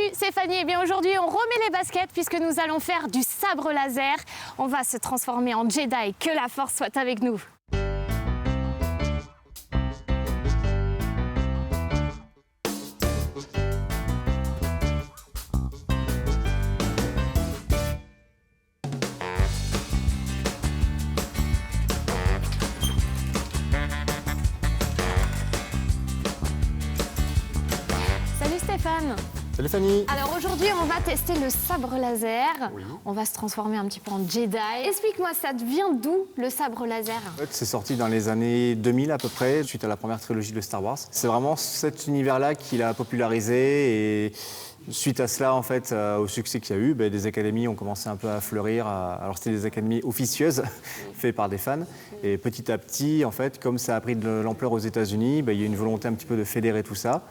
Salut Stéphanie, et bien aujourd'hui on remet les baskets puisque nous allons faire du sabre laser. On va se transformer en Jedi, que la force soit avec nous. Salut Stéphane. Salut Fanny. Alors aujourd'hui, on va tester le sabre laser. Oui. On va se transformer un petit peu en Jedi. Explique-moi, ça vient d'où le sabre laser? En fait, c'est sorti dans les années 2000 à peu près, suite à la première trilogie de Star Wars. C'est vraiment cet univers-là qui l'a popularisé et suite à cela, en fait, au succès qu'il y a eu, des académies ont commencé un peu à fleurir. Alors c'était des académies officieuses, faites par des fans. Et petit à petit, en fait, comme ça a pris de l'ampleur aux États-Unis, il y a une volonté un petit peu de fédérer tout ça.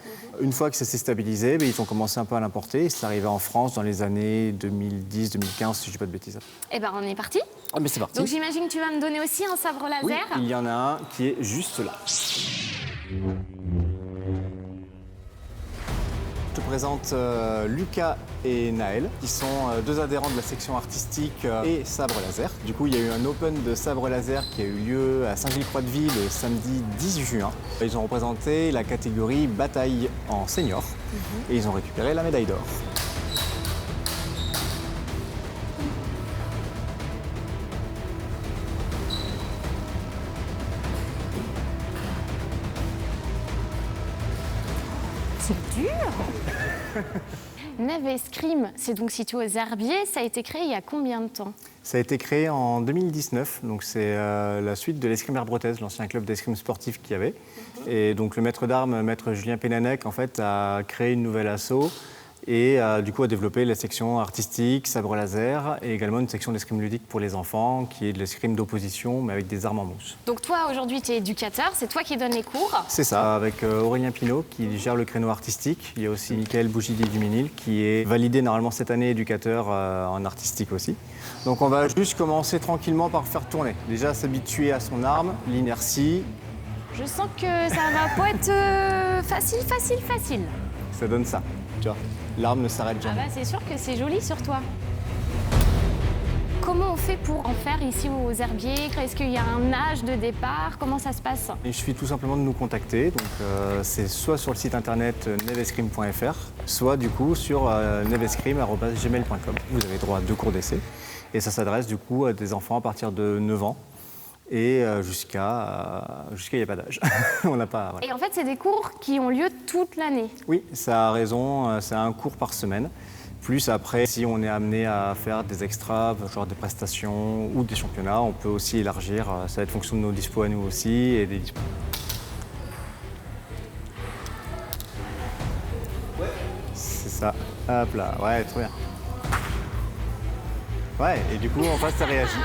Une fois que ça s'est stabilisé, ils ont commencé un peu à l'importer. C'est arrivé en France dans les années 2010-2015, si je ne dis pas de bêtises. Eh ben on est parti. Ah, mais c'est parti. Donc j'imagine que tu vas me donner aussi un sabre laser. Oui, il y en a un qui est juste là. Je te présente Lucas et Naël, qui sont deux adhérents de la section artistique et sabre laser. Du coup, il y a eu un open de sabre laser qui a eu lieu à Saint-Gilles-Croix-de-Vie le samedi 10 juin. Ils ont représenté la catégorie bataille en senior et ils ont récupéré la médaille d'or. C'est dur. Neve Escrime, c'est donc situé aux Herbiers. Ça a été créé il y a combien de temps? Ça a été créé en 2019, donc c'est la suite de l'escrime Herbretez, l'ancien club d'escrime sportif qu'il y avait. Et donc le maître d'armes, maître Julien Pénanec, en fait, a créé une nouvelle asso et du coup a développé la section artistique, sabre laser et également une section d'escrime ludique pour les enfants qui est de l'escrime d'opposition mais avec des armes en mousse. Donc toi aujourd'hui tu es éducateur, c'est toi qui donnes les cours. C'est ça, avec Aurélien Pinault qui gère le créneau artistique. Il y a aussi Mickaël Bougidi du Ménil qui est validé normalement cette année éducateur en artistique aussi. Donc on va juste commencer tranquillement par faire tourner. Déjà s'habituer à son arme, l'inertie. Je sens que ça va pas être facile. Ça donne ça, tu vois. L'arme ne s'arrête Ah jamais. bah c'est sûr que c'est joli sur toi. Comment on fait pour en faire ici aux Herbiers? Est-ce qu'il y a un âge de départ? Comment ça se passe? Il suffit tout simplement de nous contacter. Donc c'est soit sur le site internet nevescrime.fr, soit du coup sur nevescrime@gmail.com. Vous avez droit à 2 cours d'essai. Et ça s'adresse du coup à des enfants à partir de 9 ans. Et jusqu'à il n'y a pas d'âge. On n'a pas. Voilà. Et en fait, c'est des cours qui ont lieu toute l'année. Oui, ça a raison. C'est un cours par semaine. Plus après, si on est amené à faire des extras, genre des prestations ou des championnats, on peut aussi élargir. Ça va être fonction de nos dispos à nous aussi et des dispos. C'est ça. Hop là. Ouais, trop bien. Ouais, et du coup, en face, ça réagit.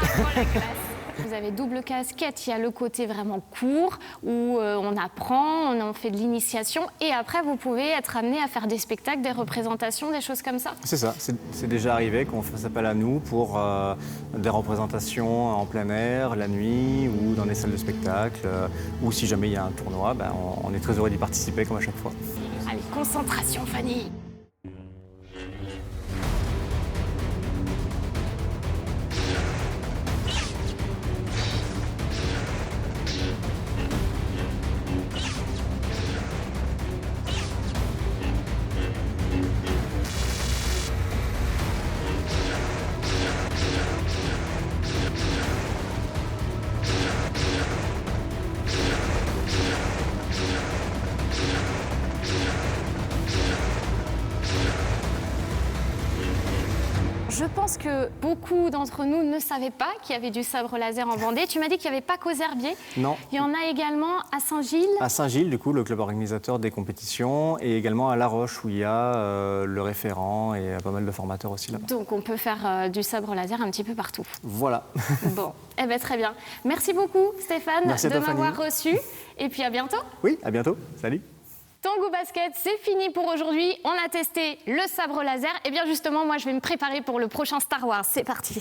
Vous avez double casquette, il y a le côté vraiment court où on apprend, on en fait de l'initiation et après vous pouvez être amené à faire des spectacles, des représentations, des choses comme ça. C'est ça, c'est déjà arrivé qu'on fasse appel à nous pour des représentations en plein air, la nuit ou dans des salles de spectacle ou si jamais il y a un tournoi, on est très heureux d'y participer comme à chaque fois. Allez, concentration Fanny. Je pense que beaucoup d'entre nous ne savaient pas qu'il y avait du sabre laser en Vendée. Tu m'as dit qu'il n'y avait pas qu'aux Herbiers. Non. Il y en a également à Saint-Gilles. À Saint-Gilles, du coup, le club organisateur des compétitions, et également à La Roche, où il y a le référent et pas mal de formateurs aussi là-bas. Donc on peut faire du sabre laser un petit peu partout. Voilà. Bon, eh ben, très bien. Merci beaucoup Stéphane Merci à de toi, m'avoir Fanny. reçu. Et puis à bientôt. Oui, à bientôt. Salut. Tango Basket, c'est fini pour aujourd'hui. On a testé le sabre laser. Et bien justement, moi je vais me préparer pour le prochain Star Wars. C'est parti.